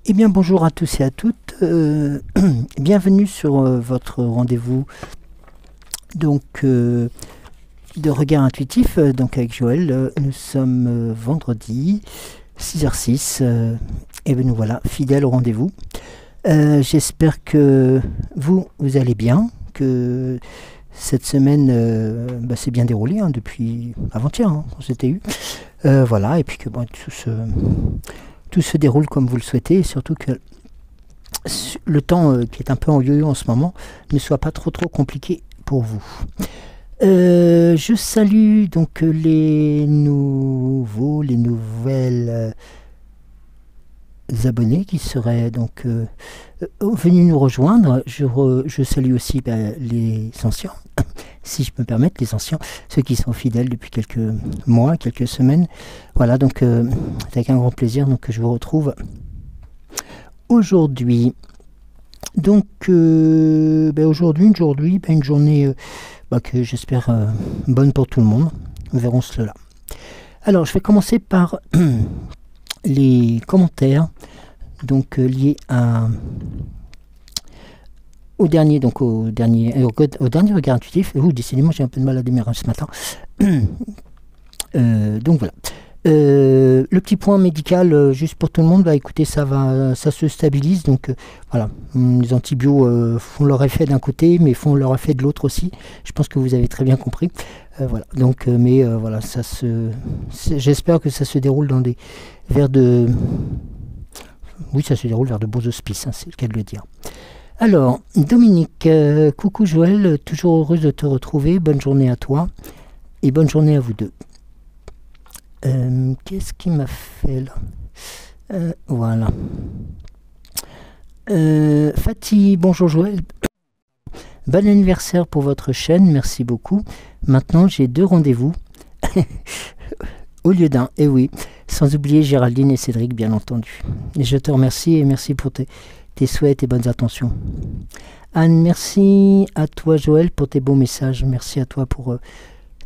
Eh bien bonjour à tous et à toutes, bienvenue sur votre rendez-vous donc de regard intuitif donc avec Joël. Nous sommes vendredi 6h06 et bien nous voilà fidèles au rendez-vous. J'espère que vous allez bien, que cette semaine s'est bien déroulée depuis avant-hier on s'était eu, voilà, et puis que bon, tout se déroule comme vous le souhaitez, et surtout que le temps qui est un peu en yo-yo en ce moment ne soit pas trop compliqué pour vous. Je salue donc les nouvelles abonnés qui seraient donc venus nous rejoindre. Je salue aussi les anciens, si je peux me permettre, les anciens, ceux qui sont fidèles depuis quelques mois, quelques semaines. Voilà, donc c'est avec un grand plaisir donc, que je vous retrouve aujourd'hui. Donc aujourd'hui, une journée que j'espère bonne pour tout le monde. Nous verrons cela. Alors, je vais commencer par les commentaires donc liés au dernier regard intuitif. Décidément j'ai un peu de mal à démarrer ce matin. Donc voilà. Le petit point médical juste pour tout le monde, écoutez, ça se stabilise, donc voilà, les antibiotiques font leur effet d'un côté mais font leur effet de l'autre aussi, je pense que vous avez très bien compris. Voilà, donc voilà, j'espère que ça se déroule vers de beaux auspices, c'est le cas de le dire. Alors Dominique, coucou Joël, toujours heureuse de te retrouver, bonne journée à toi et bonne journée à vous deux. Qu'est-ce qui m'a fait là, voilà. Fatih, bonjour Joël, bon anniversaire pour votre chaîne, merci beaucoup. Maintenant j'ai 2 rendez-vous au lieu d'un, et oui, sans oublier Géraldine et Cédric bien entendu. Et je te remercie et merci pour tes souhaits et bonnes attentions. Anne, merci à toi Joël pour tes beaux messages, merci à toi pour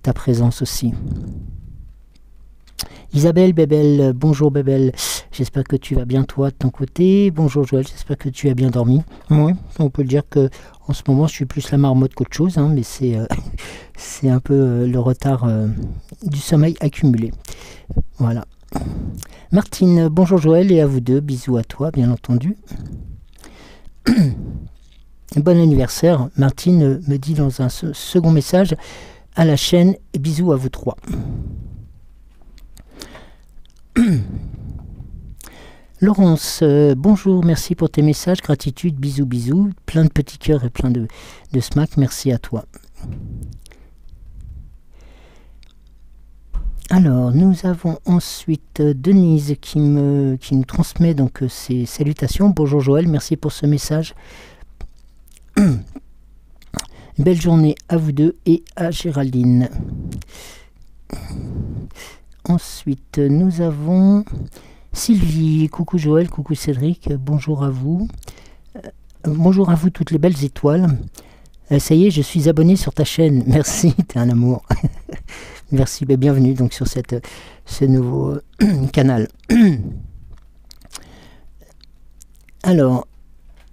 ta présence aussi. Isabelle, Bébel, bonjour Bébel, j'espère que tu vas bien toi de ton côté. Bonjour Joël, j'espère que tu as bien dormi. Oui, on peut le dire que en ce moment je suis plus la marmotte qu'autre chose, mais c'est un peu le retard du sommeil accumulé. Voilà. Martine, bonjour Joël et à vous deux, bisous à toi bien entendu. Bon anniversaire, Martine me dit dans un second message à la chaîne, bisous à vous trois. Laurence, bonjour, merci pour tes messages, gratitude, bisous, bisous, plein de petits cœurs et plein de smack, merci à toi. Alors, nous avons ensuite Denise qui nous transmet donc ses salutations. Bonjour Joël, merci pour ce message. Belle journée à vous deux et à Géraldine. Ensuite, nous avons Sylvie. Coucou Joël, coucou Cédric, bonjour à vous. Bonjour à vous toutes les belles étoiles. Ça y est, je suis abonné sur ta chaîne. Merci, t'es un amour. Merci, bienvenue donc sur ce nouveau canal. Alors,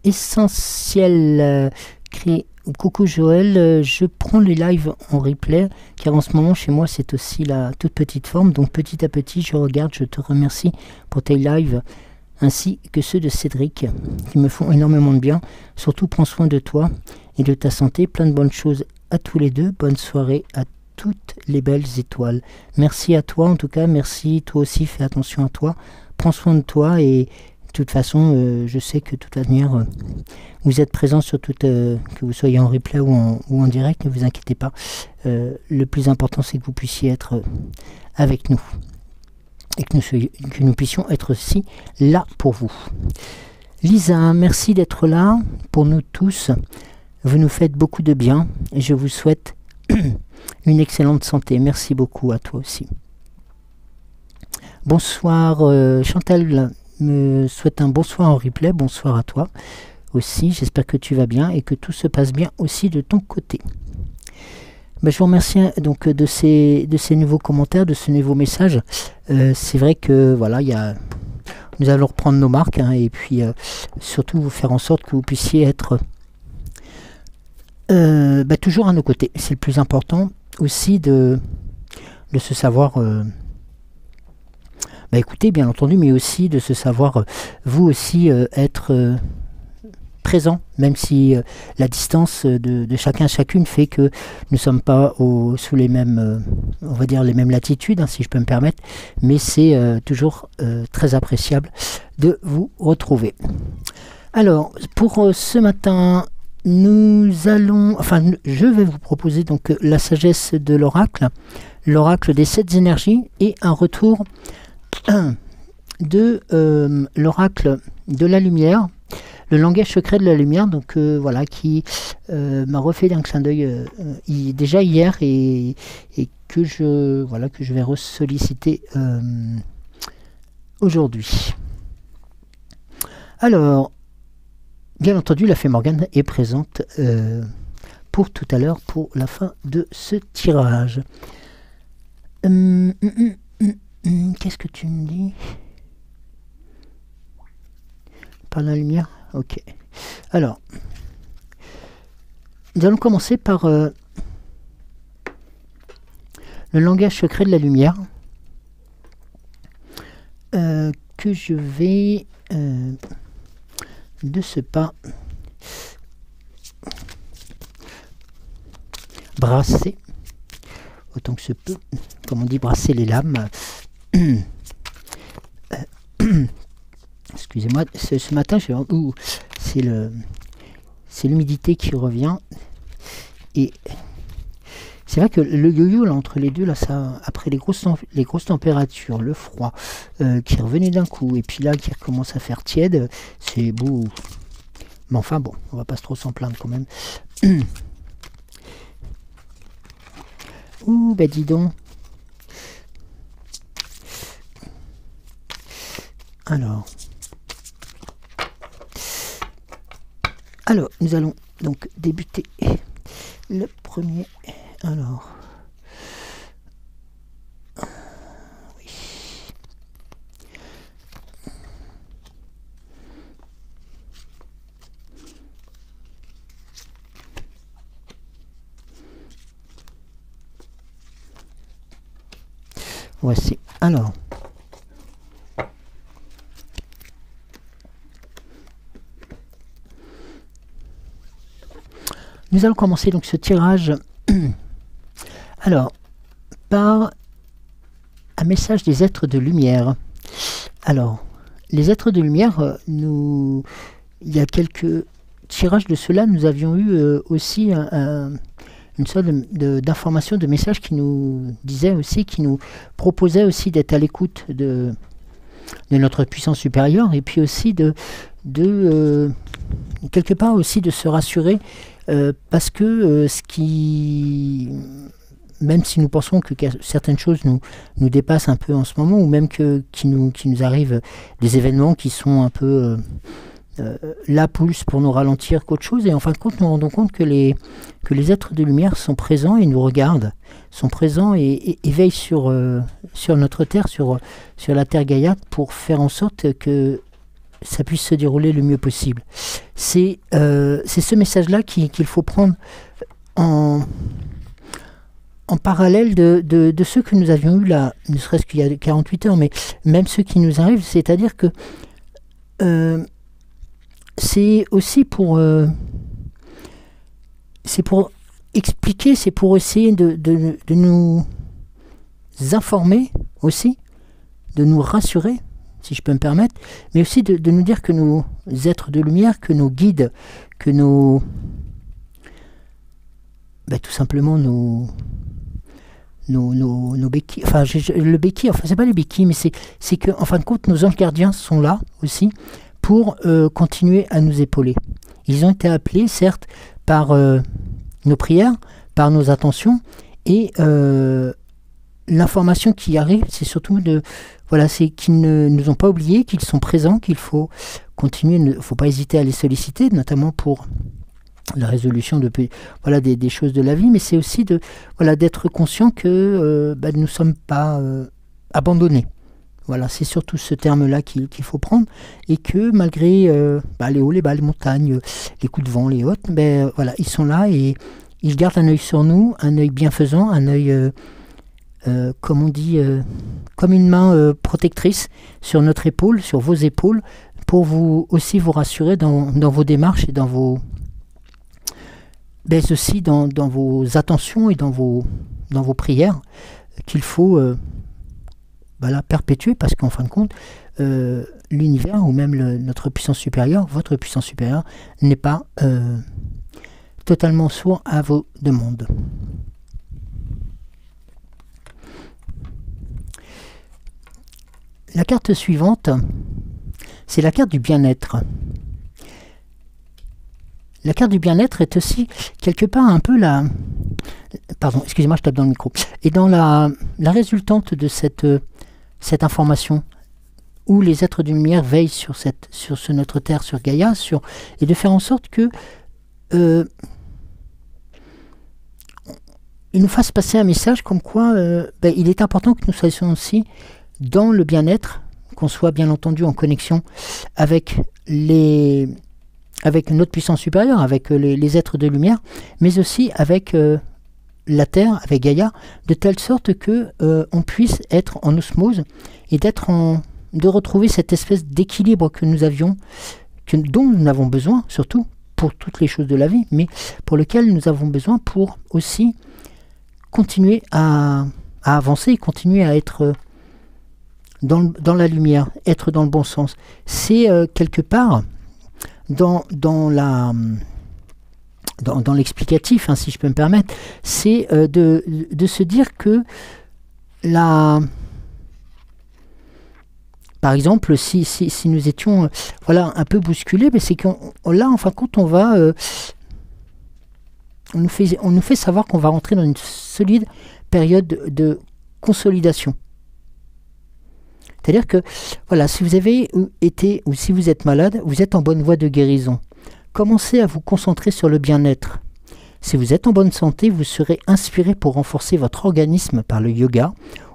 essentiel, coucou Joël, je prends les lives en replay car en ce moment chez moi c'est aussi la toute petite forme, donc petit à petit je regarde, je te remercie pour tes lives ainsi que ceux de Cédric qui me font énormément de bien. Surtout prends soin de toi et de ta santé, plein de bonnes choses à tous les deux, bonne soirée à toutes les belles étoiles. Merci à toi en tout cas, merci, toi aussi fais attention à toi, prends soin de toi et de toute façon je sais que de toute manière vous êtes présent sur que vous soyez en replay ou en direct, ne vous inquiétez pas, le plus important c'est que vous puissiez être avec nous. et que nous puissions être aussi là pour vous. Lisa, merci d'être là pour nous tous. Vous nous faites beaucoup de bien et je vous souhaite une excellente santé. Merci beaucoup à toi aussi. Bonsoir, Chantal me souhaite un bonsoir en replay. Bonsoir à toi aussi. J'espère que tu vas bien et que tout se passe bien aussi de ton côté. Ben, je vous remercie donc de ces nouveaux commentaires, de ce nouveau message. C'est vrai que voilà, nous allons reprendre nos marques et puis surtout vous faire en sorte que vous puissiez être toujours à nos côtés. C'est le plus important aussi de se savoir écouter, bien entendu, mais aussi de se savoir vous aussi être présent, même si la distance de chacun chacune fait que nous ne sommes pas sous les mêmes, on va dire les mêmes latitudes, si je peux me permettre, mais c'est toujours très appréciable de vous retrouver. Alors, pour ce matin, je vais vous proposer donc la sagesse de l'oracle, l'oracle des 7 énergies et un retour de l'oracle de la lumière, le langage secret de la lumière, donc voilà, qui m'a refait d'un clin d'œil déjà hier et que je vais ressolliciter aujourd'hui. Alors, bien entendu, la fée Morgane est présente pour tout à l'heure, pour la fin de ce tirage. Qu'est-ce que tu me dis? Par la lumière? Ok. Alors, nous allons commencer par le langage secret de la lumière que je vais de ce pas brasser autant que se peut, comme on dit, brasser les lames. Excusez-moi, ce matin, c'est l'humidité qui revient. Et c'est vrai que le yo-yo, là, entre les deux, là, ça, après les grosses températures, le froid qui revenait d'un coup, et puis là, qui recommence à faire tiède, c'est beau. Mais enfin, bon, on va pas trop s'en plaindre quand même. Ouh, bah dis donc. Alors, nous allons donc débuter le premier. Alors, oui. Voici. Alors. Nous allons commencer donc ce tirage alors par un message des êtres de lumière. Alors, les êtres de lumière, il y a quelques tirages de cela, nous avions eu aussi une sorte d'information, de message qui nous disait aussi, qui nous proposait aussi d'être à l'écoute de notre puissance supérieure, et puis aussi quelque part aussi de se rassurer, parce que même si nous pensons que certaines choses nous dépassent un peu en ce moment, ou même qu'il nous arrive des événements qui sont un peu là plus pour nous ralentir qu'autre chose, et en fin de compte nous nous rendons compte que les êtres de lumière sont présents et nous regardent, sont présents et veillent sur notre Terre, sur la Terre Gaïa, pour faire en sorte que ça puisse se dérouler le mieux possible. C'est ce message-là qu'il faut prendre en parallèle de ceux que nous avions eu là, ne serait-ce qu'il y a 48 heures, mais même ceux qui nous arrivent, c'est-à-dire que c'est aussi pour expliquer, c'est pour essayer de nous informer aussi, de nous rassurer, si je peux me permettre, mais aussi de nous dire que nos êtres de lumière, que nos guides, que tout simplement nos nos béquilles. Enfin, le béquille, enfin, c'est pas les béquilles, mais c'est que, en fin de compte, nos anges gardiens sont là aussi pour continuer à nous épauler. Ils ont été appelés, certes, par nos prières, par nos attentions, et l'information qui arrive, c'est surtout c'est qu'ils ne nous ont pas oubliés, qu'ils sont présents, qu'il faut continuer, il ne faut pas hésiter à les solliciter, notamment pour la résolution des choses de la vie, mais c'est aussi d'être conscient que nous ne sommes pas abandonnés. Voilà, c'est surtout ce terme-là qu'il faut prendre, et que malgré les hauts, les bas, les montagnes, les coups de vent, les hautes, ils sont là et ils gardent un œil sur nous, un œil bienfaisant, un œil, comme on dit, comme une main protectrice sur notre épaule, sur vos épaules, pour vous rassurer dans vos démarches et dans vos attentions et dans vos prières qu'il faut perpétuer, parce qu'en fin de compte, l'univers ou même notre puissance supérieure, votre puissance supérieure, n'est pas totalement sourd à vos demandes. La carte suivante, c'est la carte du bien-être. La carte du bien-être est aussi quelque part un peu la... Pardon, excusez-moi, je tape dans le micro. Et dans la résultante de cette information, où les êtres de lumière veillent sur notre Terre, sur Gaïa, et de faire en sorte que ils nous fassent passer un message comme quoi il est important que nous soyons aussi dans le bien-être, qu'on soit bien entendu en connexion avec notre puissance supérieure, avec les êtres de lumière, mais aussi avec la Terre, avec Gaïa, de telle sorte que on puisse être en osmose et de retrouver cette espèce d'équilibre que nous avions, dont nous avons besoin, surtout pour toutes les choses de la vie, mais pour lequel nous avons besoin pour aussi continuer à avancer et continuer à être dans la lumière, être dans le bon sens. C'est quelque part dans l'explicatif, si je peux me permettre, c'est de se dire que par exemple, si nous étions un peu bousculés, c'est que là, en fin de compte, on nous fait savoir qu'on va rentrer dans une solide période de consolidation. C'est-à-dire que, si vous avez été ou si vous êtes malade, vous êtes en bonne voie de guérison. Commencez à vous concentrer sur le bien-être. Si vous êtes en bonne santé, vous serez inspiré pour renforcer votre organisme par le yoga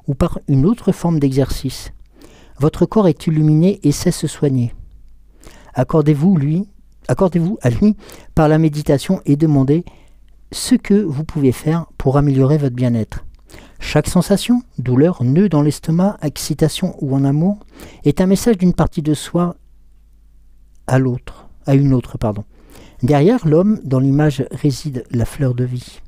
ou par une autre forme d'exercice. Votre corps est illuminé et sait se soigner. Accordez-vous à lui par la méditation et demandez ce que vous pouvez faire pour améliorer votre bien-être. Chaque sensation, douleur, nœud dans l'estomac, excitation ou en amour, est un message d'une partie de soi à une autre. Derrière l'homme, dans l'image, réside la fleur de vie.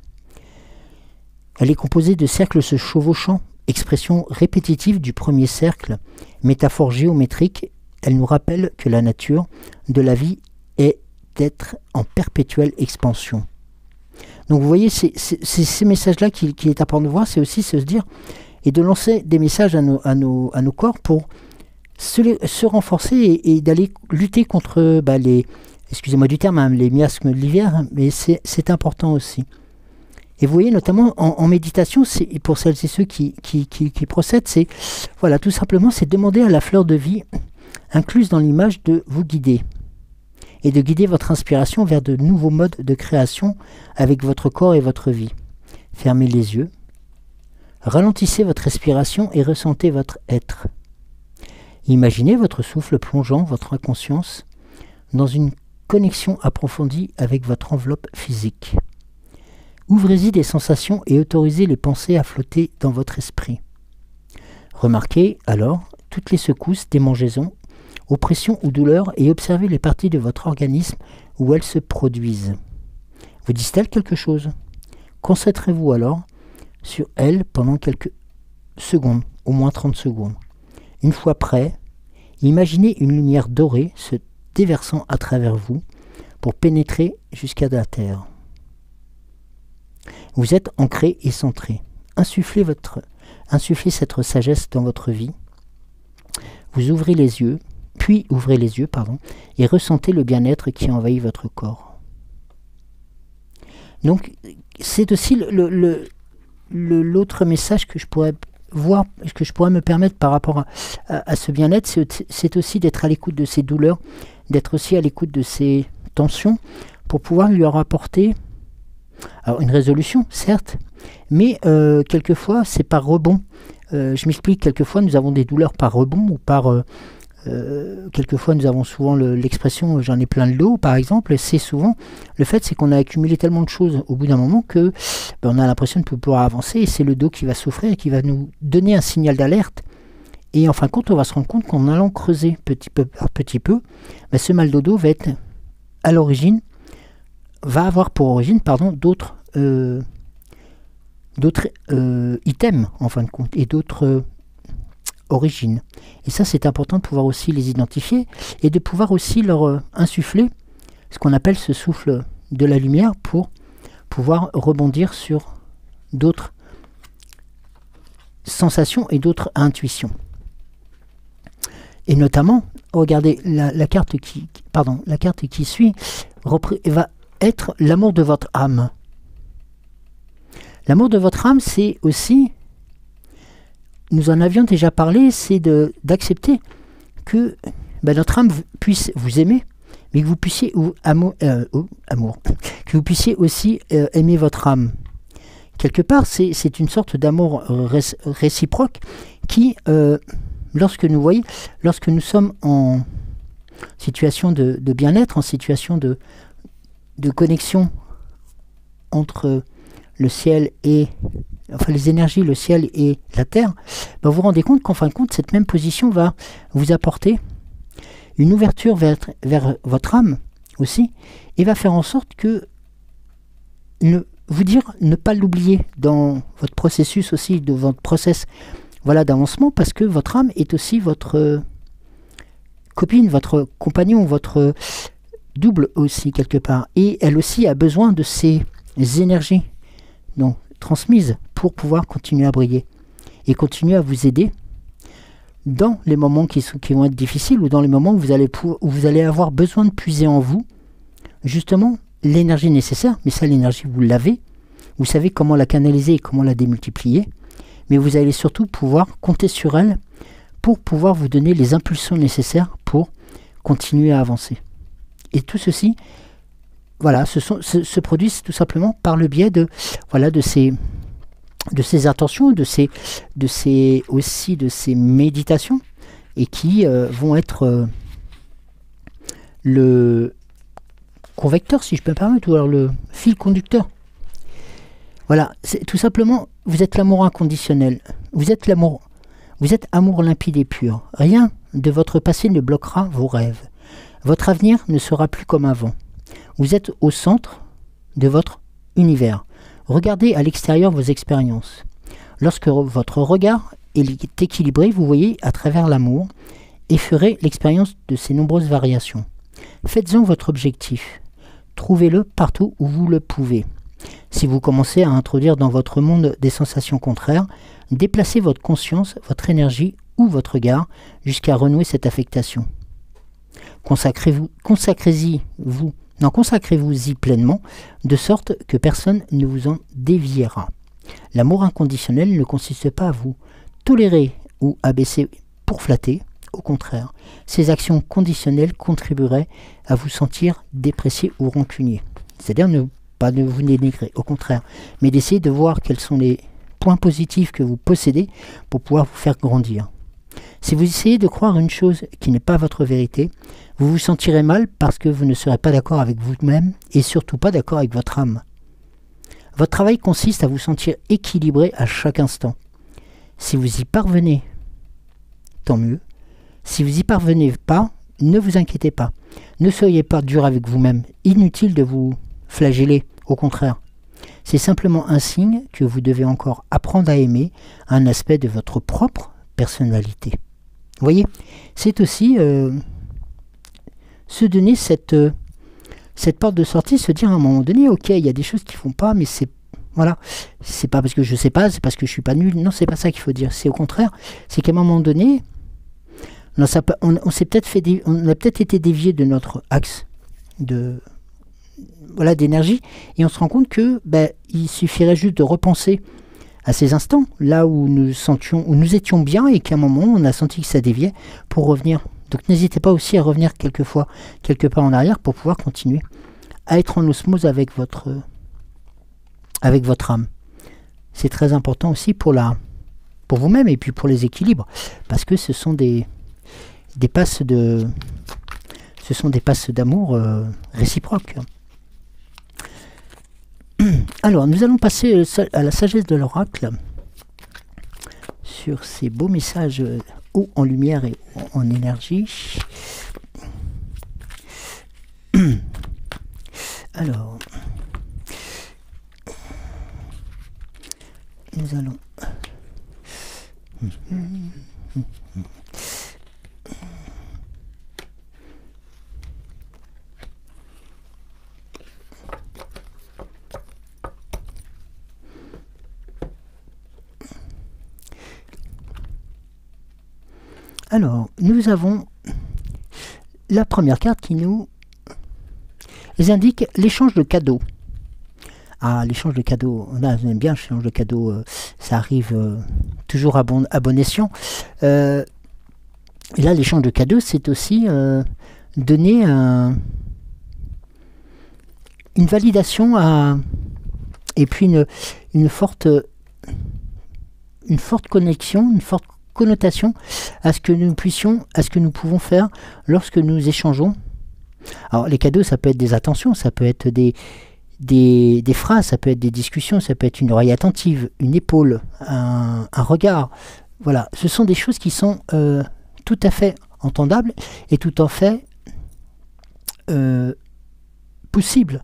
Elle est composée de cercles se chevauchant, expression répétitive du premier cercle, métaphore géométrique. Elle nous rappelle que la nature de la vie est d'être en perpétuelle expansion. Donc vous voyez, c'est ces messages-là qu'il est important de voir, c'est aussi se dire et de lancer des messages à nos corps pour se renforcer et d'aller lutter contre excusez-moi du terme, les miasmes de l'hiver, mais c'est important aussi. Et vous voyez, notamment en méditation, pour celles et ceux qui procèdent, c'est tout simplement, c'est demander à la fleur de vie, incluse dans l'image, de vous guider. Et de guider votre inspiration vers de nouveaux modes de création avec votre corps et votre vie. Fermez les yeux, ralentissez votre respiration et ressentez votre être. Imaginez votre souffle plongeant votre inconscience dans une connexion approfondie avec votre enveloppe physique. Ouvrez-y des sensations et autorisez les pensées à flotter dans votre esprit. Remarquez alors toutes les secousses, démangeaisons, oppression ou douleur et observez les parties de votre organisme où elles se produisent. Vous disent-elles quelque chose? Concentrez-vous alors sur elles pendant quelques secondes, au moins 30 secondes. Une fois prêt, imaginez une lumière dorée se déversant à travers vous pour pénétrer jusqu'à la terre. Vous êtes ancré et centré. insuffler cette sagesse dans votre vie. Vous ouvrez les yeux, puis ouvrez les yeux, pardon, et ressentez le bien-être qui envahit votre corps. Donc, c'est aussi l'autre message que je pourrais voir, que je pourrais me permettre par rapport à ce bien-être, c'est aussi d'être à l'écoute de ces douleurs, d'être aussi à l'écoute de ces tensions, pour pouvoir lui en apporter alors une résolution, certes, mais quelquefois c'est par rebond. Je m'explique, quelquefois nous avons des douleurs par rebond ou par... quelquefois nous avons souvent l'expression j'en ai plein le dos par exemple, et c'est souvent le fait, c'est qu'on a accumulé tellement de choses au bout d'un moment que on a l'impression de pouvoir avancer, et c'est le dos qui va souffrir et qui va nous donner un signal d'alerte, et en fin de compte on va se rendre compte qu'en allant creuser petit peu par petit peu, ce mal de dos va être à l'origine, va avoir pour origine d'autres items en fin de compte, et d'autres origines. Et ça, c'est important de pouvoir aussi les identifier et de pouvoir aussi leur insuffler ce qu'on appelle ce souffle de la lumière pour pouvoir rebondir sur d'autres sensations et d'autres intuitions. Et notamment, regardez, la carte qui suit va être l'amour de votre âme. L'amour de votre âme, c'est aussi, nous en avions déjà parlé, c'est d'accepter que notre âme puisse vous aimer, mais que vous puissiez que vous puissiez aussi aimer votre âme. Quelque part, c'est une sorte d'amour réciproque qui, lorsque nous sommes en situation de bien-être, en situation de connexion entre le ciel et les énergies, le ciel et la terre, vous vous rendez compte qu'en fin de compte, cette même position va vous apporter une ouverture vers votre âme aussi, et va faire en sorte que ne pas l'oublier dans votre processus aussi, de votre process d'avancement, parce que votre âme est aussi votre copine, votre compagnon, votre double aussi quelque part, et elle aussi a besoin de ces énergies transmises pour pouvoir continuer à briller et continuer à vous aider dans les moments qui vont être difficiles, ou dans les moments où vous allez avoir besoin de puiser en vous justement l'énergie nécessaire. Mais ça, l'énergie, vous l'avez, vous savez comment la canaliser et comment la démultiplier, mais vous allez surtout pouvoir compter sur elle pour pouvoir vous donner les impulsions nécessaires pour continuer à avancer. Et tout ceci, se produit tout simplement par le biais de ces intentions, de ces méditations, et qui vont être le convecteur, si je peux me permettre, ou alors le fil conducteur. Voilà, c'est tout simplement, vous êtes l'amour inconditionnel, vous êtes amour limpide et pur. Rien de votre passé ne bloquera vos rêves. Votre avenir ne sera plus comme avant. Vous êtes au centre de votre univers. Regardez à l'extérieur vos expériences. Lorsque votre regard est équilibré, vous voyez à travers l'amour et ferez l'expérience de ces nombreuses variations. Faites-en votre objectif. Trouvez-le partout où vous le pouvez. Si vous commencez à introduire dans votre monde des sensations contraires, déplacez votre conscience, votre énergie ou votre regard jusqu'à renouer cette affectation. Consacrez-vous-y pleinement, de sorte que personne ne vous en déviera. L'amour inconditionnel ne consiste pas à vous tolérer ou abaisser pour flatter. Au contraire, ces actions conditionnelles contribueraient à vous sentir déprécié ou rancunier. C'est-à-dire ne pas de vous dénigrer, au contraire, mais d'essayer de voir quels sont les points positifs que vous possédez pour pouvoir vous faire grandir. Si vous essayez de croire une chose qui n'est pas votre vérité, vous vous sentirez mal parce que vous ne serez pas d'accord avec vous-même et surtout pas d'accord avec votre âme. Votre travail consiste à vous sentir équilibré à chaque instant. Si vous y parvenez, tant mieux. Si vous n'y parvenez pas, ne vous inquiétez pas. Ne soyez pas dur avec vous-même. Inutile de vous flageller, au contraire. C'est simplement un signe que vous devez encore apprendre à aimer un aspect de votre propre personnalité. Vous voyez, c'est aussi se donner cette porte de sortie, se dire à un moment donné, ok, il y a des choses qui ne font pas, mais c'est Voilà. C'est pas parce que je sais pas, c'est parce que je suis pas nul. Non, c'est pas ça qu'il faut dire. C'est au contraire, c'est qu'à un moment donné, on s'est peut-être on a peut-être été dévié de notre axe de voilà d'énergie, et on se rend compte que il suffirait juste de repenser à ces instants là où nous étions bien, et qu'à un moment on a senti que ça déviait, pour revenir. Donc n'hésitez pas aussi à revenir quelquefois quelque part en arrière pour pouvoir continuer à être en osmose avec votre âme. C'est très important aussi pour vous-même, et puis pour les équilibres, parce que ce sont des passes d'amour réciproques. Alors, nous allons passer à la sagesse de l'oracle sur ces beaux messages haut en lumière et en énergie. Alors, nous allons... Alors, nous avons la première carte qui nous indique l'échange de cadeaux. Ah, l'échange de cadeaux, on aime bien l'échange de cadeaux, ça arrive toujours à bon escient. Et là, l'échange de cadeaux, c'est aussi donner une validation et puis une forte connexion, une forte connotation à ce que nous pouvons faire lorsque nous échangeons. Alors les cadeaux, ça peut être des attentions, ça peut être des phrases, ça peut être des discussions, ça peut être une oreille attentive, une épaule, un regard. Voilà, ce sont des choses qui sont tout à fait entendables et tout à fait possibles.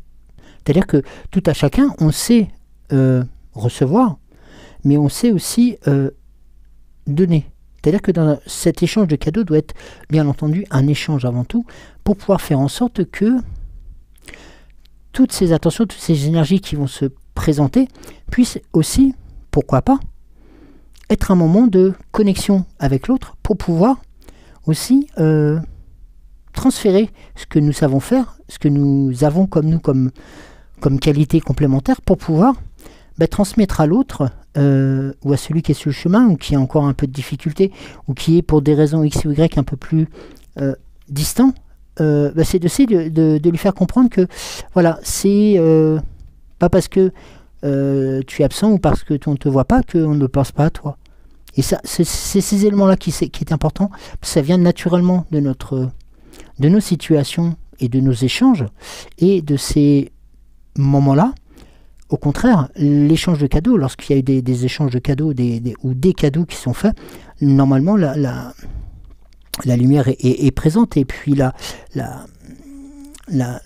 C'est-à-dire que tout à chacun, on sait recevoir, mais on sait aussi donner. C'est-à-dire que dans cet échange de cadeaux doit être, bien entendu, un échange avant tout, pour pouvoir faire en sorte que toutes ces attentions, toutes ces énergies qui vont se présenter puissent aussi, pourquoi pas, être un moment de connexion avec l'autre, pour pouvoir aussi transférer ce que nous savons faire, ce que nous avons comme qualité complémentaire, pour pouvoir transmettre à l'autre, ou à celui qui est sur le chemin, ou qui a encore un peu de difficulté, ou qui est pour des raisons X ou Y un peu plus distant, c'est d'essayer de lui faire comprendre que voilà, c'est pas parce que tu es absent ou parce que on ne te voit pas qu'on ne pense pas à toi. Et ça, c'est ces éléments-là qui est important. Ça vient naturellement de nos situations et de nos échanges, et de ces moments-là. Au contraire, l'échange de cadeaux, lorsqu'il y a eu des échanges de cadeaux ou des cadeaux qui sont faits, normalement la lumière est présente, et puis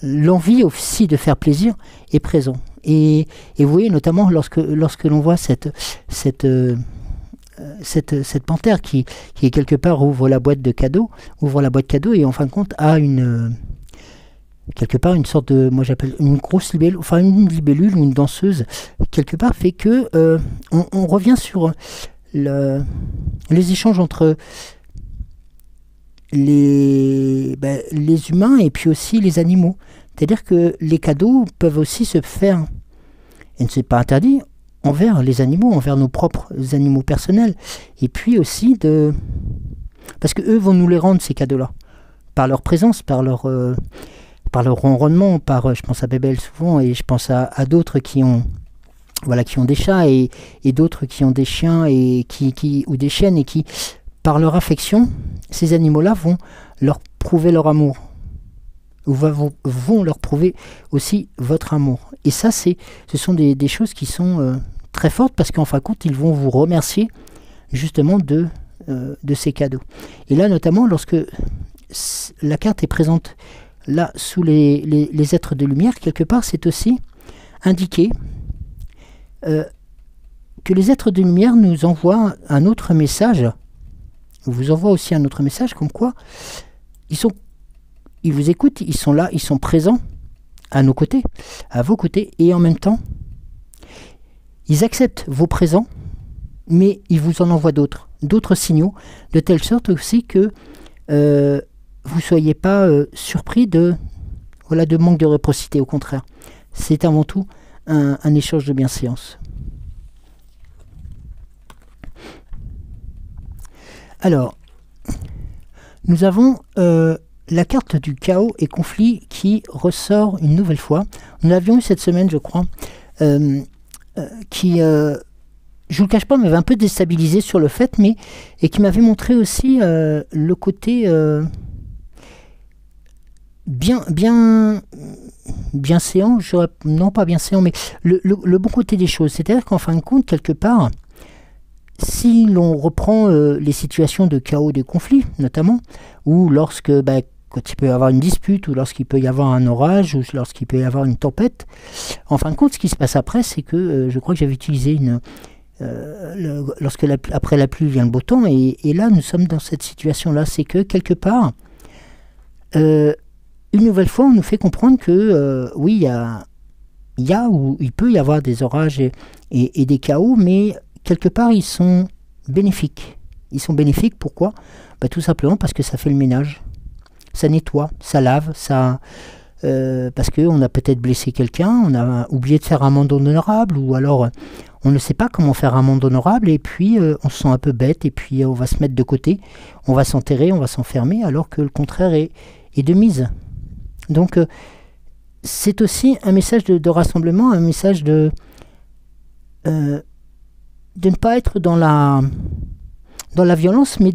l'envie aussi de faire plaisir est présente. Et vous voyez notamment lorsque l'on voit cette panthère qui quelque part ouvre la boîte cadeau, et en fin de compte a quelque part une sorte de, moi j'appelle une grosse libellule, enfin une libellule ou une danseuse, quelque part, fait que on revient sur les échanges entre les humains et puis aussi les animaux. C'est-à-dire que les cadeaux peuvent aussi se faire, et ne c'est pas interdit, envers les animaux, envers nos propres animaux personnels, et puis aussi parce que eux vont nous les rendre, ces cadeaux-là, par leur présence, par leur ronronnement, je pense à Bébel souvent, et je pense à d'autres qui ont des chats, et d'autres qui ont des chiens ou des chiennes, et qui, par leur affection, ces animaux-là vont leur prouver leur amour, ou vont leur prouver aussi votre amour. Et ça, ce sont des choses qui sont très fortes, parce qu'en fin de compte, ils vont vous remercier justement de ces cadeaux. Et là, notamment, lorsque la carte est présente là, sous les êtres de lumière, quelque part, c'est aussi indiquer que les êtres de lumière nous envoient un autre message, vous envoient aussi un autre message, comme quoi ils vous écoutent, ils sont là, ils sont présents à nos côtés, à vos côtés, et en même temps, ils acceptent vos présents, mais ils vous en envoient d'autres signaux, de telle sorte aussi que vous ne soyez pas surpris de manque de réciprocité. Au contraire, c'est avant tout un échange de bienséance. Alors, nous avons la carte du chaos et conflit qui ressort une nouvelle fois. Nous l'avions eu cette semaine, je crois, qui, je vous le cache pas, m'avait un peu déstabilisé sur le fait, et qui m'avait montré aussi le côté bienséant, non pas bienséant, mais le bon côté des choses. C'est-à-dire qu'en fin de compte, quelque part, si l'on reprend les situations de chaos, de conflits, notamment, ou lorsque, quand il peut y avoir une dispute, ou lorsqu'il peut y avoir un orage, ou lorsqu'il peut y avoir une tempête, en fin de compte, ce qui se passe après, c'est que je crois que j'avais utilisé après la pluie vient le beau temps, et là, nous sommes dans cette situation-là. C'est que, quelque part, une nouvelle fois, on nous fait comprendre que, oui, il peut y avoir des orages et des chaos, mais quelque part, ils sont bénéfiques. Ils sont bénéfiques, pourquoi? Tout simplement parce que ça fait le ménage. Ça nettoie, ça lave, parce qu'on a peut-être blessé quelqu'un, on a oublié de faire un monde honorable, ou alors on ne sait pas comment faire un monde honorable, et puis on se sent un peu bête, et puis on va se mettre de côté, on va s'enterrer, on va s'enfermer, alors que le contraire est de mise. Donc, c'est aussi un message de rassemblement, un message de ne pas être dans la violence, mais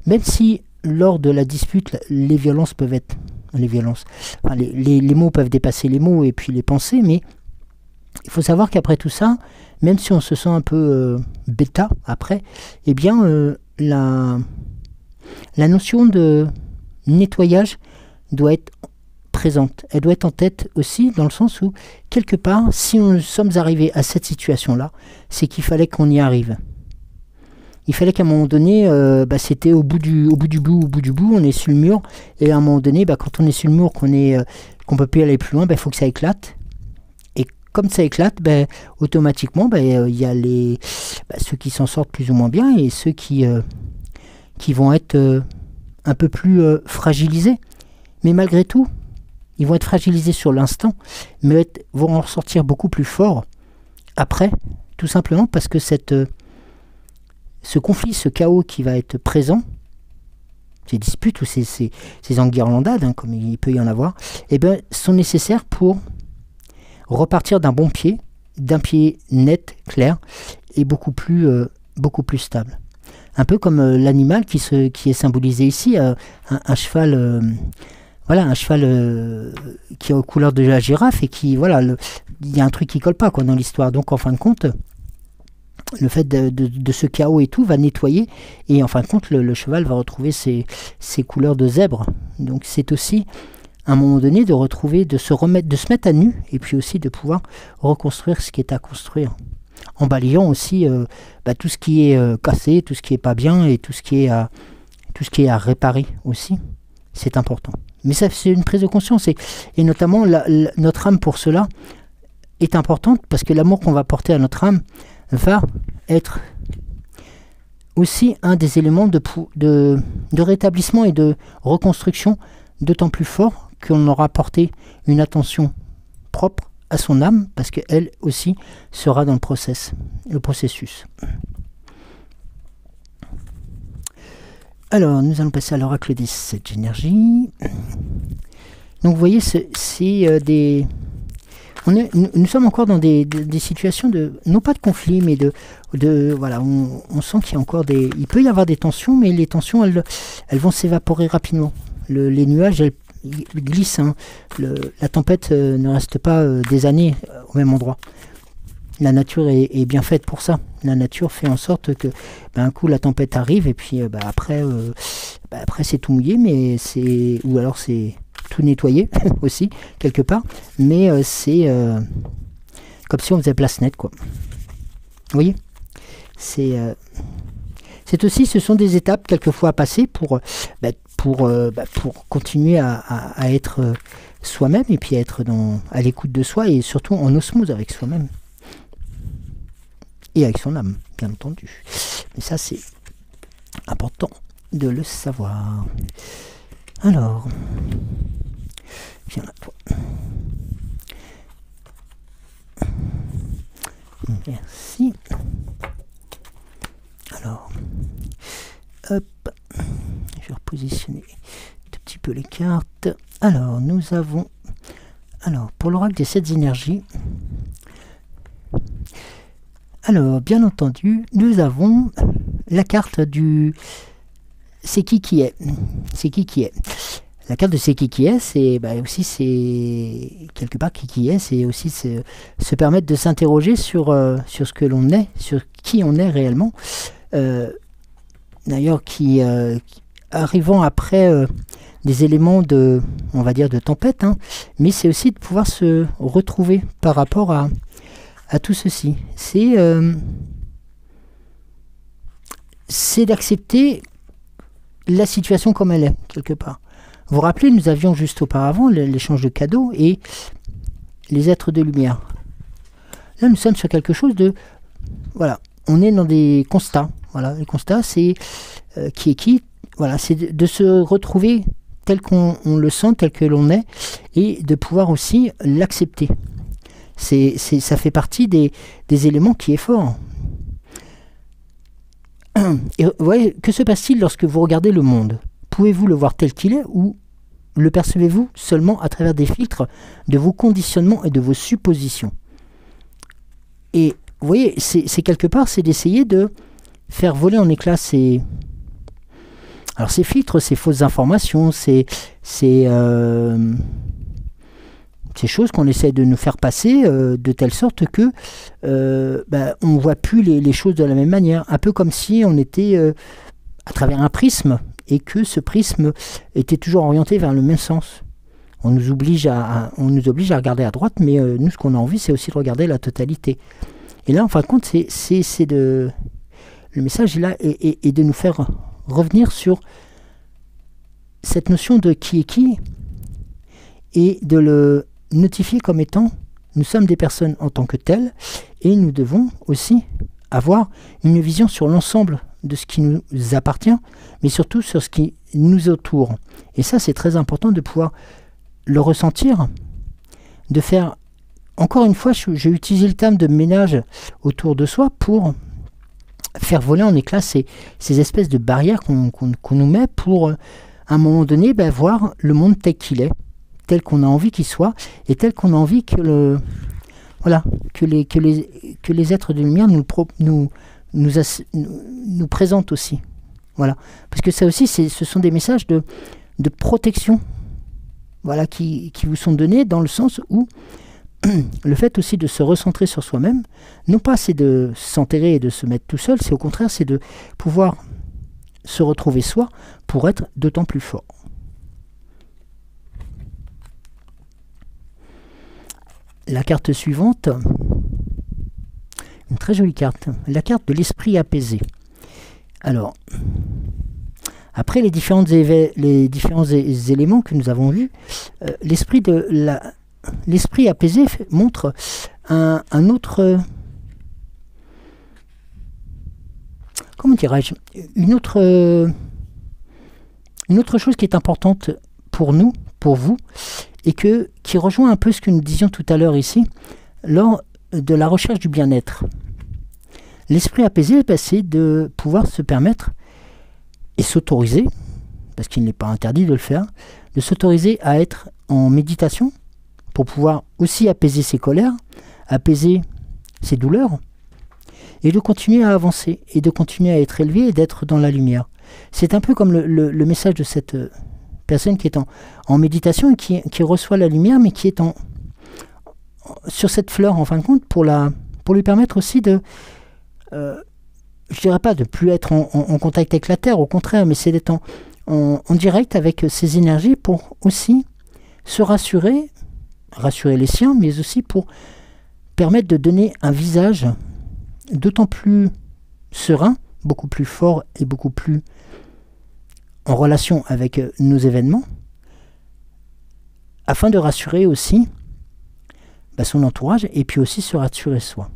même si lors de la dispute, les violences peuvent être... les mots peuvent dépasser les mots et puis les pensées, mais il faut savoir qu'après tout ça, même si on se sent un peu bêta après, eh bien, la notion de nettoyage doit être présente. Elle doit être en tête aussi, dans le sens où, quelque part, si nous sommes arrivés à cette situation-là, c'est qu'il fallait qu'on y arrive. Il fallait qu'à un moment donné, c'était au bout du bout, on est sur le mur, et à un moment donné, quand on est sur le mur, qu'on peut plus aller plus loin, il faut que ça éclate. Et comme ça éclate, automatiquement, il y a ceux qui s'en sortent plus ou moins bien, et ceux qui vont être un peu plus fragilisés. Mais malgré tout, ils vont être fragilisés sur l'instant, mais vont en ressortir beaucoup plus forts après, tout simplement parce que ce conflit, ce chaos qui va être présent, ces disputes ou ces enguirlandades, comme il peut y en avoir, sont nécessaires pour repartir d'un bon pied, d'un pied net, clair, et beaucoup plus stable. Un peu comme l'animal qui est symbolisé ici, un cheval... un cheval qui est aux couleurs de la girafe, et qui, il y a un truc qui colle pas dans l'histoire. Donc, en fin de compte, le fait de ce chaos et tout va nettoyer, et en fin de compte, le cheval va retrouver ses couleurs de zèbre. Donc, c'est aussi, à un moment donné, de se mettre à nu, et puis aussi de pouvoir reconstruire ce qui est à construire. En balayant aussi tout ce qui est cassé, tout ce qui est pas bien, et tout ce qui est à réparer aussi. C'est important. Mais ça, c'est une prise de conscience. Et notamment, notre âme, pour cela, est importante, parce que l'amour qu'on va porter à notre âme va être aussi un des éléments de rétablissement et de reconstruction, d'autant plus fort qu'on aura porté une attention propre à son âme, parce qu'elle aussi sera dans le processus. Alors, nous allons passer à l'oracle des 7 énergies. Donc, vous voyez, nous sommes encore dans des situations non pas de conflit, mais on sent qu'il y a encore il peut y avoir des tensions, mais les tensions, elles vont s'évaporer rapidement. Les nuages, elles glissent. La tempête ne reste pas des années au même endroit. La nature est bien faite pour ça. La nature fait en sorte que, un coup, la tempête arrive, et puis après c'est tout mouillé, ou alors c'est tout nettoyé aussi, quelque part. Mais c'est comme si on faisait place nette, quoi. Vous voyez ? Ce sont des étapes, quelquefois, à passer pour continuer à être soi-même, et puis à être à l'écoute de soi, et surtout en osmose avec soi-même. et avec son âme, bien entendu. Mais ça, c'est important de le savoir. Alors, viens là, toi. Merci. Alors, hop, je vais repositionner un tout petit peu les cartes. Alors, nous avons, alors, pour l'oracle des 7 énergies, alors, bien entendu, nous avons la carte du c'est qui est. C'est qui est. La carte de c'est qui est, c'est aussi, c'est quelque part qui est, c'est aussi se permettre de s'interroger sur ce que l'on est, sur qui on est réellement. D'ailleurs, qui arrivant après des éléments de, on va dire, de tempête, hein, mais c'est aussi de pouvoir se retrouver par rapport à tout ceci. C'est d'accepter la situation comme elle est, quelque part. Vous vous rappelez, nous avions juste auparavant l'échange de cadeaux et les êtres de lumière. Là, nous sommes sur quelque chose de... Voilà, on est dans des constats. Voilà, les constats, c'est qui est qui. Voilà, c'est de se retrouver tel qu'on le sent, tel que l'on est, et de pouvoir aussi l'accepter. Ça fait partie des éléments qui est fort. Et vous voyez, que se passe-t-il lorsque vous regardez le monde? Pouvez-vous le voir tel qu'il est ou le percevez-vous seulement à travers des filtres de vos conditionnements et de vos suppositions? Et vous voyez, c'est quelque part, c'est d'essayer de faire voler en éclats ces filtres, ces fausses informations, ces choses qu'on essaie de nous faire passer de telle sorte que on ne voit plus les choses de la même manière. Un peu comme si on était à travers un prisme et que ce prisme était toujours orienté vers le même sens. On nous oblige à regarder à droite, mais nous, ce qu'on a envie, c'est aussi de regarder la totalité. Et là, en fin de compte, le message est là et de nous faire revenir sur cette notion de qui est qui et de le notifier comme étant nous sommes des personnes en tant que telles et nous devons aussi avoir une vision sur l'ensemble de ce qui nous appartient, mais surtout sur ce qui nous entoure. Et ça, c'est très important de pouvoir le ressentir, de faire, encore une fois, j'ai utilisé le terme de ménage autour de soi pour faire voler en éclats ces espèces de barrières qu'on nous met pour, à un moment donné, voir le monde tel qu'il est, tel qu'on a envie qu'il soit, et tel qu'on a envie que les êtres de lumière nous présentent aussi. Voilà. Parce que ça aussi, ce sont des messages de protection, voilà, qui vous sont donnés dans le sens où le fait aussi de se recentrer sur soi-même, non pas c'est de s'enterrer et de se mettre tout seul, c'est au contraire, c'est de pouvoir se retrouver soi pour être d'autant plus fort. La carte suivante, une très jolie carte, la carte de l'esprit apaisé. Alors, après les différents éléments que nous avons vus, l'esprit apaisé montre un autre... Comment dirais-je, une autre chose qui est importante pour nous, pour vous, et qui rejoint un peu ce que nous disions tout à l'heure ici, lors de la recherche du bien-être. L'esprit apaisé, c'est de pouvoir se permettre et s'autoriser, parce qu'il n'est pas interdit de le faire, de s'autoriser à être en méditation pour pouvoir aussi apaiser ses colères, apaiser ses douleurs, et de continuer à avancer, et de continuer à être élevé et d'être dans la lumière. C'est un peu comme le message de cette personne qui est en méditation et qui reçoit la lumière, mais qui est sur cette fleur, en fin de compte, pour lui permettre aussi de... je dirais pas de plus être en contact avec la Terre, au contraire, mais c'est d'être en direct avec ces énergies pour aussi se rassurer les siens, mais aussi pour permettre de donner un visage d'autant plus serein, beaucoup plus fort et beaucoup plus en relation avec nos événements, afin de rassurer aussi son entourage et puis aussi se rassurer soi.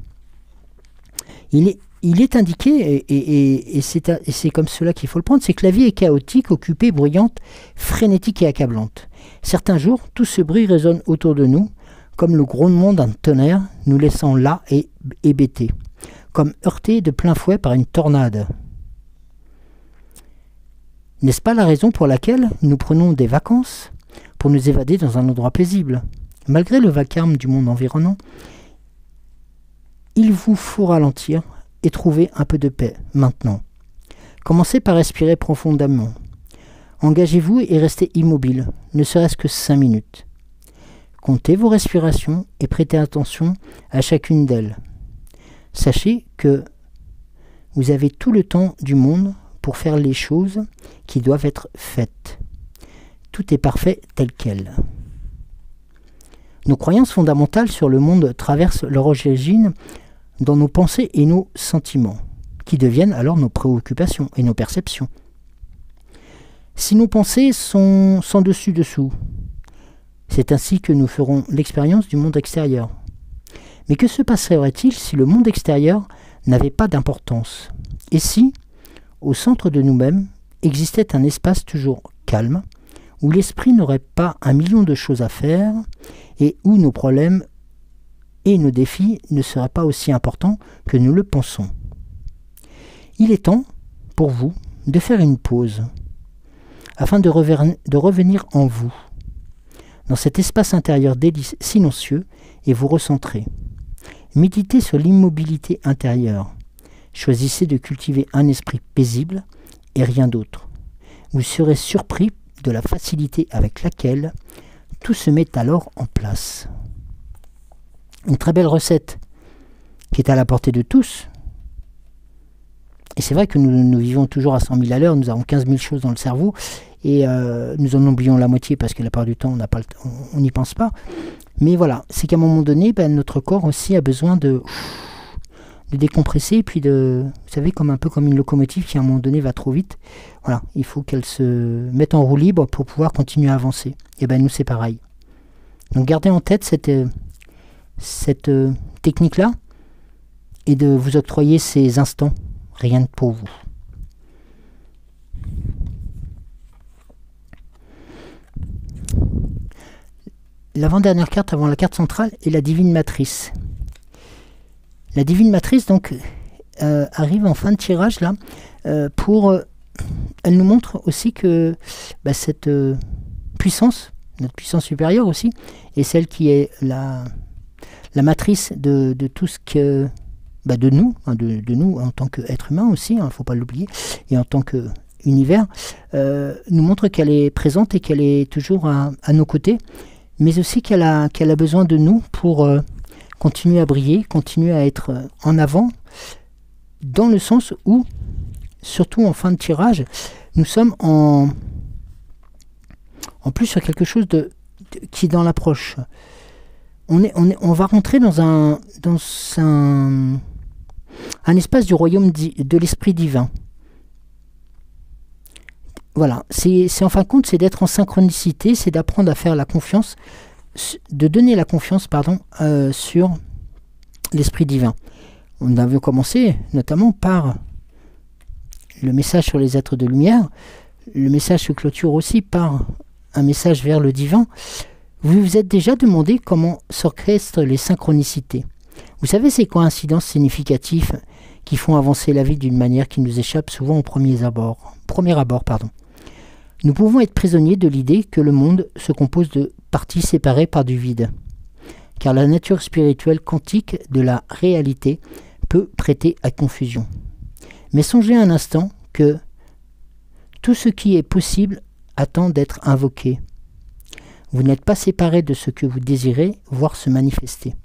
Il est indiqué, et c'est comme cela qu'il faut le prendre, c'est que la vie est chaotique, occupée, bruyante, frénétique et accablante. Certains jours, tout ce bruit résonne autour de nous, comme le grondement d'un tonnerre, nous laissant là et hébétés, comme heurtés de plein fouet par une tornade. N'est-ce pas la raison pour laquelle nous prenons des vacances pour nous évader dans un endroit paisible? Malgré le vacarme du monde environnant, il vous faut ralentir et trouver un peu de paix maintenant. Commencez par respirer profondément. Engagez-vous et restez immobile, ne serait-ce que 5 minutes. Comptez vos respirations et prêtez attention à chacune d'elles. Sachez que vous avez tout le temps du monde pour faire les choses qui doivent être faites. Tout est parfait tel quel. Nos croyances fondamentales sur le monde traversent leur origine dans nos pensées et nos sentiments, qui deviennent alors nos préoccupations et nos perceptions. Si nos pensées sont sans dessus-dessous, c'est ainsi que nous ferons l'expérience du monde extérieur. Mais que se passerait-il si le monde extérieur n'avait pas d'importance? Et si, au centre de nous-mêmes, existait un espace toujours calme, où l'esprit n'aurait pas 1 million de choses à faire, et où nos problèmes et nos défis ne seraient pas aussi importants que nous le pensons? Il est temps, pour vous, de faire une pause, afin de revenir en vous, dans cet espace intérieur silencieux, et vous recentrer. Méditez sur l'immobilité intérieure. Choisissez de cultiver un esprit paisible et rien d'autre. Vous serez surpris de la facilité avec laquelle tout se met alors en place. Une très belle recette qui est à la portée de tous. Et c'est vrai que nous vivons toujours à 100 000 à l'heure, nous avons 15 000 choses dans le cerveau, et nous en oublions la moitié parce que la part du temps, on n'y pense pas. Mais voilà, c'est qu'à un moment donné, notre corps aussi a besoin de décompresser, et puis vous savez, un peu comme une locomotive qui à un moment donné va trop vite. Voilà, il faut qu'elle se mette en roue libre pour pouvoir continuer à avancer. Et nous c'est pareil. Donc gardez en tête cette technique-là, et de vous octroyer ces instants, rien que pour vous. L'avant-dernière carte avant la carte centrale est la Divine Matrice. La Divine Matrice donc arrive en fin de tirage là elle nous montre aussi que cette puissance, notre puissance supérieure aussi, est celle qui est la matrice de tout ce que de nous, de nous en tant qu'être humain aussi, il ne faut pas l'oublier, et en tant qu'univers, nous montre qu'elle est présente et qu'elle est toujours à nos côtés, mais aussi qu'elle a besoin de nous pour continuer à briller, continuer à être en avant, dans le sens où, surtout en fin de tirage, nous sommes en plus sur quelque chose qui est dans l'approche. On va rentrer dans un espace du royaume de l'esprit divin. Voilà, c'est en fin de compte, c'est d'être en synchronicité, c'est d'apprendre à faire la confiance, de donner la confiance, sur l'esprit divin. On avait commencé notamment par le message sur les êtres de lumière. Le message se clôture aussi par un message vers le divin. Vous vous êtes déjà demandé comment s'orchestrent les synchronicités. Vous savez ces coïncidences significatives qui font avancer la vie d'une manière qui nous échappe souvent au premier abord. Nous pouvons être prisonniers de l'idée que le monde se compose de parties séparées par du vide, car la nature spirituelle quantique de la réalité peut prêter à confusion. Mais songez un instant que tout ce qui est possible attend d'être invoqué. Vous n'êtes pas séparés de ce que vous désirez voir se manifester.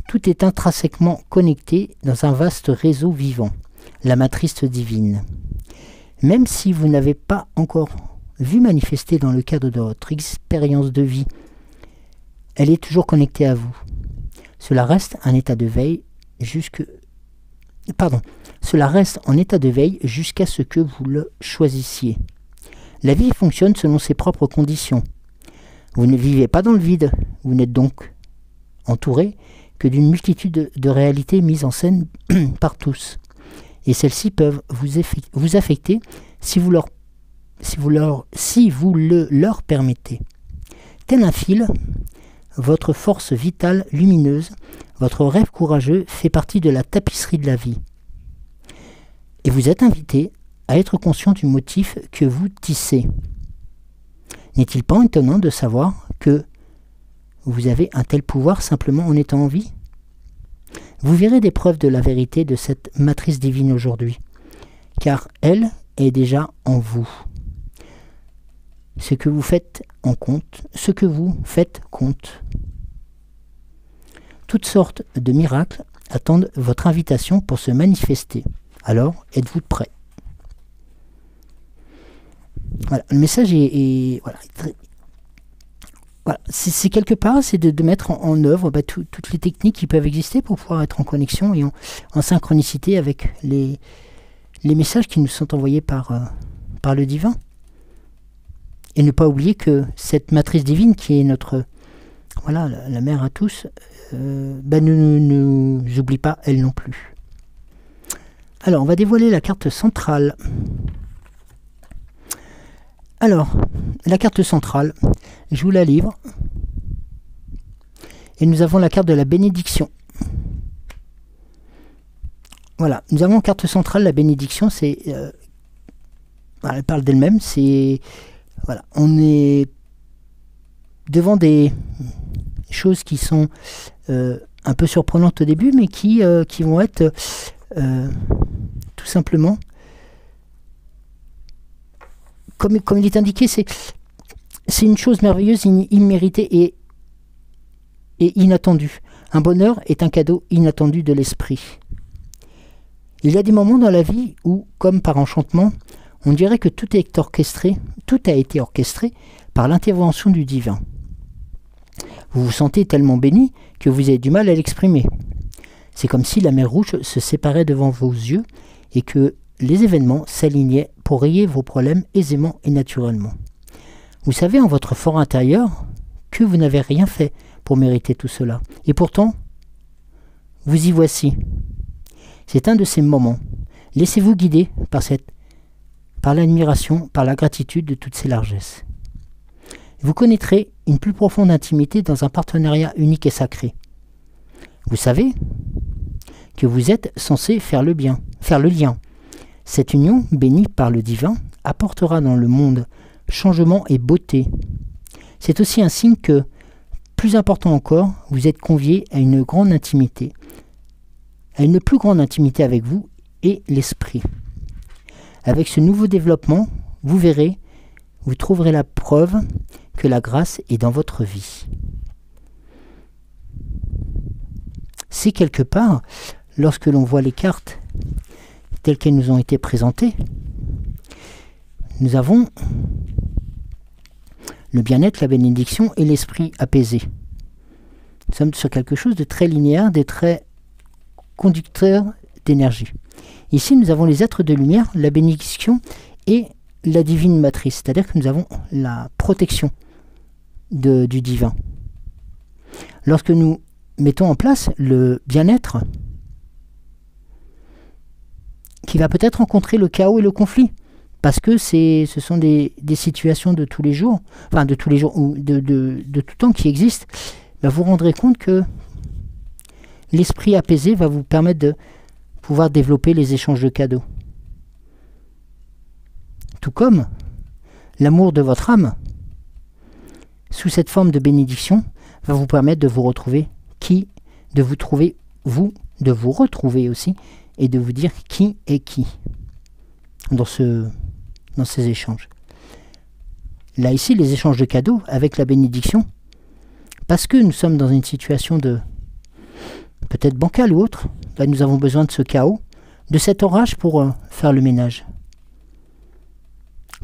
Tout est intrinsèquement connecté dans un vaste réseau vivant, la matrice divine. Même si vous n'avez pas encore vu manifester dans le cadre de votre expérience de vie, elle est toujours connectée à vous. Cela reste en état de veille jusqu'à ce que vous le choisissiez. La vie fonctionne selon ses propres conditions. Vous ne vivez pas dans le vide, vous n'êtes donc entouré que d'une multitude de réalités mises en scène par tous. Et celles-ci peuvent vous affecter si vous le leur permettez. Tel un fil, votre force vitale lumineuse, votre rêve courageux fait partie de la tapisserie de la vie. Et vous êtes invité à être conscient du motif que vous tissez. N'est-il pas étonnant de savoir que vous avez un tel pouvoir simplement en étant en vie? Vous verrez des preuves de la vérité de cette matrice divine aujourd'hui, car elle est déjà en vous. Ce que vous faites compte. Toutes sortes de miracles attendent votre invitation pour se manifester. Alors, êtes-vous prêts? Voilà, le message est voilà, c'est quelque part, c'est de mettre en œuvre toutes les techniques qui peuvent exister pour pouvoir être en connexion et en synchronicité avec les messages qui nous sont envoyés par le divin. Et ne pas oublier que cette matrice divine qui est notre, voilà, la mère à tous, ne nous oublie pas elle non plus. Alors, on va dévoiler la carte centrale. Alors, la carte centrale, je vous la livre. Et nous avons la carte de la bénédiction. Voilà, nous avons en carte centrale la bénédiction, c'est... voilà, elle parle d'elle-même, c'est... Voilà, on est devant des choses qui sont un peu surprenantes au début, mais qui vont être tout simplement... Comme il est indiqué, c'est une chose merveilleuse, imméritée et inattendue. Un bonheur est un cadeau inattendu de l'esprit. Il y a des moments dans la vie où, comme par enchantement, on dirait que tout a été orchestré par l'intervention du divin. Vous vous sentez tellement béni que vous avez du mal à l'exprimer. C'est comme si la mer Rouge se séparait devant vos yeux et que les événements s'alignaient pour rayer vos problèmes aisément et naturellement. Vous savez en votre fort intérieur que vous n'avez rien fait pour mériter tout cela. Et pourtant, vous y voici. C'est un de ces moments. Laissez-vous guider par l'admiration, par la gratitude de toutes ces largesses. Vous connaîtrez une plus profonde intimité dans un partenariat unique et sacré. Vous savez que vous êtes censé faire le lien. Cette union, bénie par le divin, apportera dans le monde changement et beauté. C'est aussi un signe que, plus important encore, vous êtes conviés à une grande intimité, à une plus grande intimité avec vous et l'esprit. Avec ce nouveau développement, vous verrez, vous trouverez la preuve que la grâce est dans votre vie. C'est quelque part, lorsque l'on voit les cartes telles qu'elles nous ont été présentées, nous avons le bien-être, la bénédiction et l'esprit apaisé. Nous sommes sur quelque chose de très linéaire, de très conducteur d'énergie. Ici, nous avons les êtres de lumière, la bénédiction et la divine matrice, c'est-à-dire que nous avons la protection du divin. Lorsque nous mettons en place le bien-être, qui va peut-être rencontrer le chaos et le conflit, parce que ce sont des situations de tous les jours, enfin de tous les jours, ou de tout temps qui existent, ben vous vous rendrez compte que l'esprit apaisé va vous permettre de pouvoir développer les échanges de cadeaux. Tout comme l'amour de votre âme, sous cette forme de bénédiction, va vous permettre de vous retrouver de vous retrouver aussi, et de vous dire qui est qui dans ces échanges. Là, ici, les échanges de cadeaux avec la bénédiction, parce que nous sommes dans une situation de peut-être bancale ou autre, là, nous avons besoin de ce chaos, de cet orage pour faire le ménage.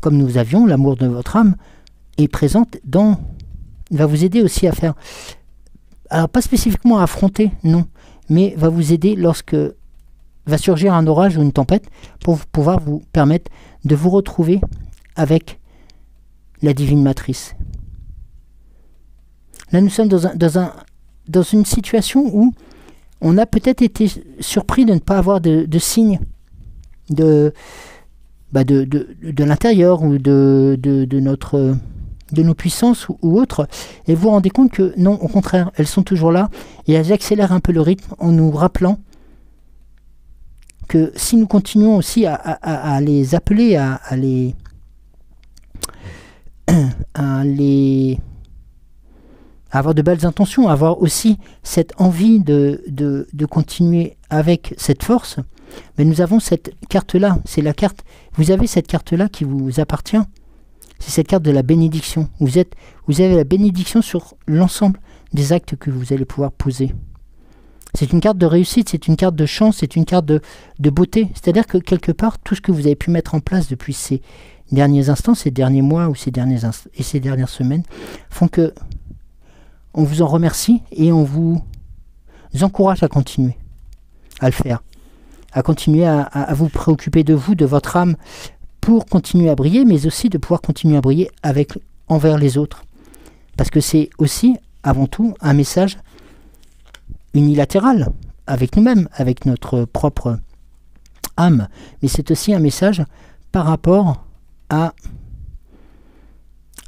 Comme nous avions, l'amour de votre âme est présente va vous aider aussi à faire, alors pas spécifiquement à affronter, non, mais va vous aider lorsque va surgir un orage ou une tempête pour pouvoir vous permettre de vous retrouver avec la divine matrice. Là, nous sommes dans dans une situation où on a peut-être été surpris de ne pas avoir de signes de l'intérieur ou de nos puissances ou autres, et vous vous rendez compte que non, au contraire, elles sont toujours là, et elles accélèrent un peu le rythme en nous rappelant que si nous continuons aussi à les appeler, à avoir de belles intentions, à avoir aussi cette envie de continuer avec cette force, mais nous avons cette carte-là, c'est la carte, vous avez cette carte-là qui vous appartient, c'est cette carte de la bénédiction. Vous avez la bénédiction sur l'ensemble des actes que vous allez pouvoir poser. C'est une carte de réussite, c'est une carte de chance, c'est une carte de beauté. C'est-à-dire que quelque part, tout ce que vous avez pu mettre en place depuis ces derniers instants, ces derniers mois ou ces dernières semaines, font que on vous en remercie et on vous encourage à continuer à le faire, à continuer à vous préoccuper de vous, de votre âme, pour continuer à briller, mais aussi de pouvoir continuer à briller envers les autres. Parce que c'est aussi, avant tout, un message unilatéral avec nous-mêmes, avec notre propre âme, mais c'est aussi un message par rapport à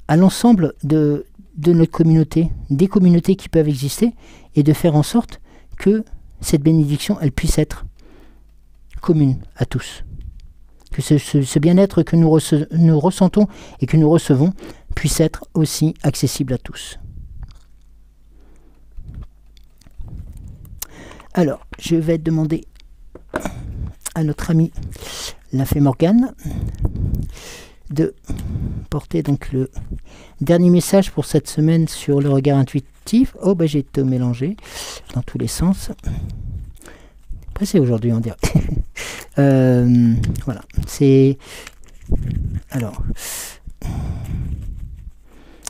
l'ensemble de notre communauté, des communautés qui peuvent exister, et de faire en sorte que cette bénédiction, elle puisse être commune à tous. Que ce bien-être que nous ressentons et que nous recevons puisse être aussi accessible à tous. Alors, je vais demander à notre ami la fée Morgane de porter donc le dernier message pour cette semaine sur le regard intuitif. Oh, ben j'ai tout mélangé dans tous les sens. Après, c'est aujourd'hui, on dirait. Voilà, c'est... Alors,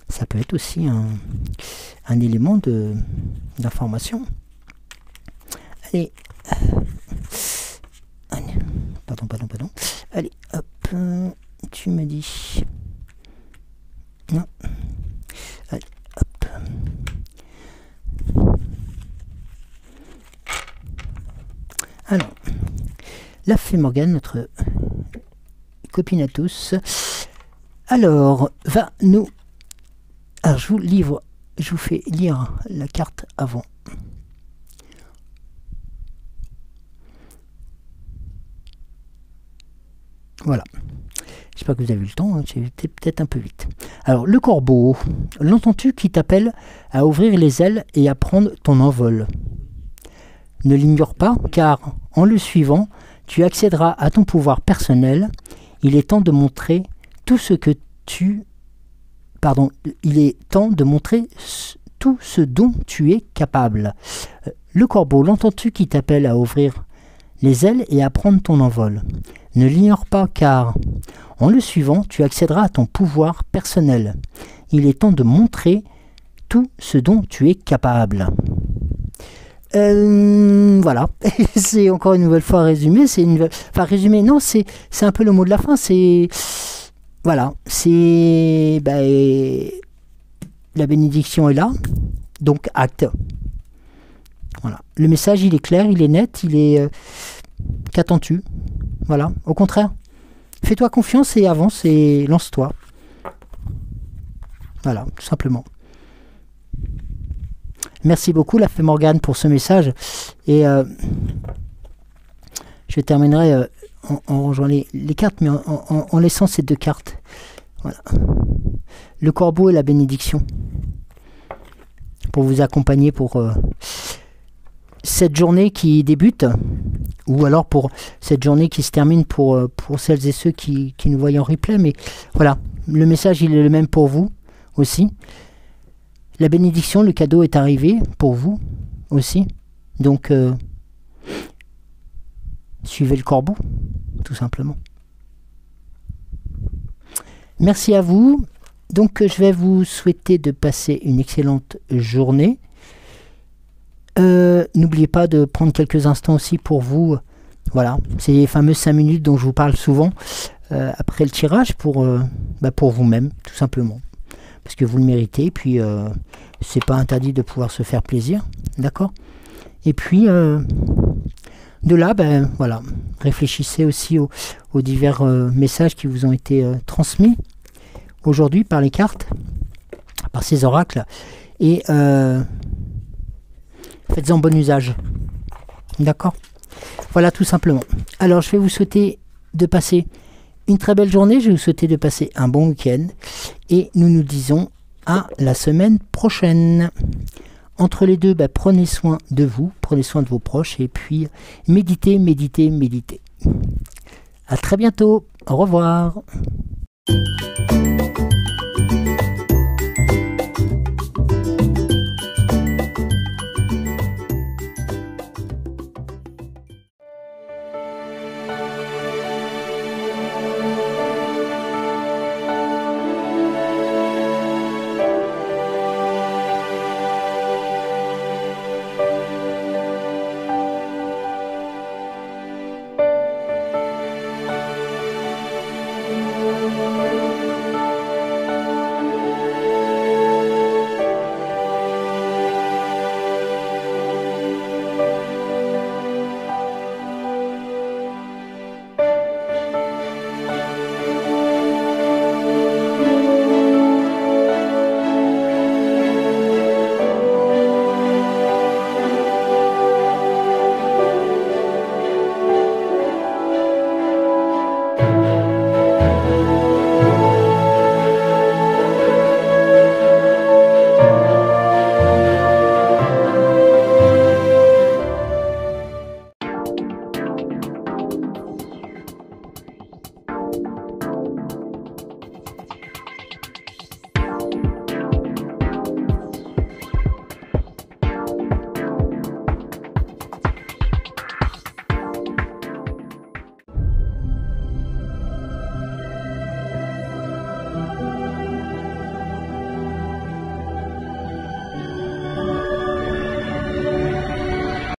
ça peut être aussi un élément d'information. Allez, pardon. Allez, hop, tu me dis... Non. Allez, hop. Alors, la fée Morgane, notre copine à tous, alors, va nous... Alors, je vous fais lire la carte avant. Voilà. J'espère que vous avez eu le temps, hein, j'ai été peut-être un peu vite. Alors, le corbeau, l'entends-tu qui t'appelle à ouvrir les ailes et à prendre ton envol? Ne l'ignore pas, car en le suivant, tu accéderas à ton pouvoir personnel. Il est temps de montrer tout ce que tu... Pardon, il est temps de montrer tout ce dont tu es capable. Le corbeau, l'entends-tu qui t'appelle à ouvrir les ailes et à prendre ton envol? Ne l'ignore pas, car en le suivant, tu accéderas à ton pouvoir personnel. Il est temps de montrer tout ce dont tu es capable. Voilà, c'est encore une nouvelle fois résumé. Enfin, résumé, non, c'est un peu le mot de la fin. C'est... Voilà, c'est... la bénédiction est là, donc acte. Voilà, le message, il est clair, il est net, il est... Qu'attends-tu? Voilà, au contraire, fais-toi confiance et avance et lance-toi. Voilà, tout simplement. Merci beaucoup, la fée Morgane, pour ce message. Et je terminerai en rejoignant les cartes, mais en laissant ces deux cartes. Voilà. Le corbeau et la bénédiction. Pour vous accompagner pour cette journée qui débute, ou alors pour cette journée qui se termine pour celles et ceux qui nous voient en replay. Mais voilà, le message, il est le même pour vous aussi. La bénédiction, le cadeau est arrivé pour vous aussi. Donc, suivez le corbeau, tout simplement. Merci à vous. Donc, je vais vous souhaiter de passer une excellente journée. N'oubliez pas de prendre quelques instants aussi pour vous. Voilà, c'est les fameuses 5 minutes dont je vous parle souvent après le tirage pour vous-même, tout simplement. Parce que vous le méritez, puis c'est pas interdit de pouvoir se faire plaisir. D'accord? Et puis, de là, ben, voilà, réfléchissez aussi aux divers messages qui vous ont été transmis aujourd'hui par les cartes, par ces oracles, et faites-en bon usage. D'accord? Voilà, tout simplement. Alors, je vais vous souhaiter de passer une très belle journée, je vais vous souhaiter de passer un bon week-end, et nous nous disons à la semaine prochaine. Entre les deux, ben, prenez soin de vous, prenez soin de vos proches, et puis méditez, méditez, méditez. À très bientôt, au revoir.